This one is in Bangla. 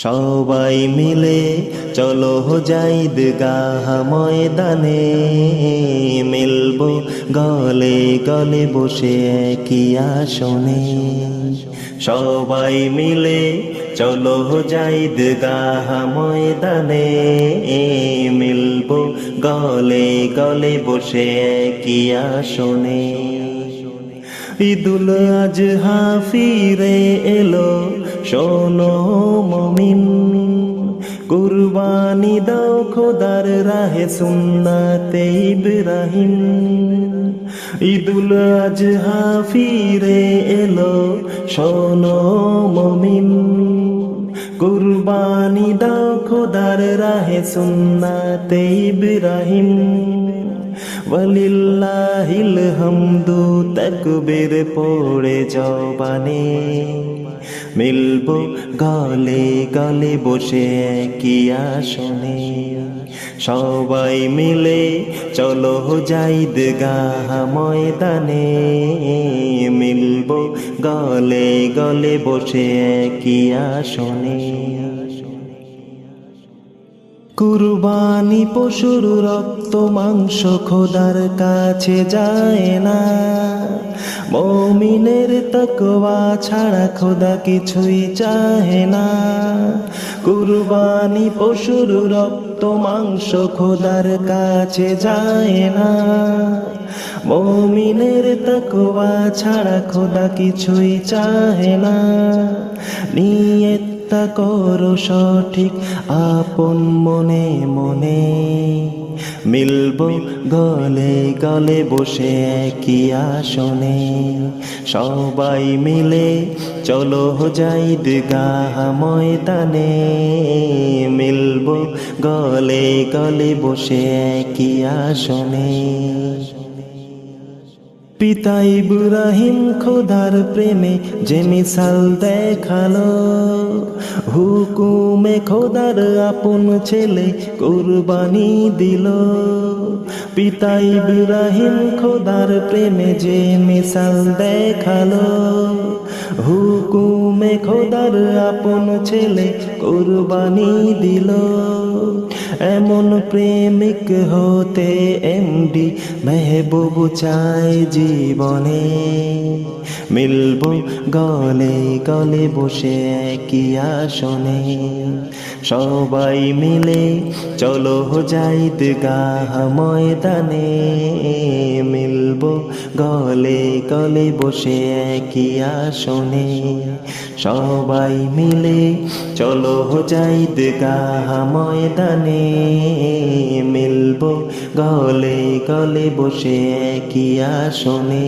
সবাই মিলে চলো যাই ঈদগাহ ময়দানে, মিলবো গলে গলে বসে একই আসনে। সবাই মিলে চলো যাই ঈদগাহ ময়দানে, মিলবো গলে গলে বসে একই আসনে। ঈদুল আজহা ফিরে এলো, শোনো মুমিন, কুরবানি দাও খোদার রাহে সুন্নাতে ইব্রাহিম। ঈদুল আজহা ফিরে এলো, শোনো মুমিন, কুরবানি দাও খোদার রাহে সুন্নাতে ইব্রাহিম। ওয়ালিল্লাহিল হামদু তাকবীর পড়ে জবানে, মিলবো গলে গলে বসে একই আসনে। সবাই মিলে চলো যাই ঈদগাহ ময়দানে, মিলবো গলে গলে বসে একই আসনে। কুরবানি পশুর রক্ত মাংস খোদার কাছে যায় না, মুমিনের তাকওয়া ছাড়া খোদা কিছুই চাহে না। কুরবানি পশুর রক্ত মাংস খোদার কাছে যায় না, মুমিনের তাকওয়া ছাড়া খোদা কিছুই চাহে না। নিয়তটা করো সঠিক আপন মনে মনে, মিলবো গলে গলে বসে একই আসনে। সবাই মিলে চলো যাই ঈদগাহ ময়দানে, মিলবো গলে গলে বসে একই আসনে। পিতা ইব্রাহিম খোদার প্রেমে যে মিসাল দেখালো, হুকুমে খোদার আপন ছেলে কুরবানি দিল। পিতা ইব্রাহিম খোদার প্রেমে যে মিসাল দেখালো, হুকুমে খোদার আপন ছেলে কুরবানি দিল। এমন প্রেমিক হতে এমডি মেহবুব চায় জীবনে, মিলবো গলে গলে বসে একই আসনে। সবাই মিলে চলো যাই ঈদগাহ ময়দানে, মিলবো গলে গলে বসে একই আসনে। সবাই মিলে চলো যাই ঈদগাহ ময়দানে, মিলবো গলে গলে বসে একই আসনে।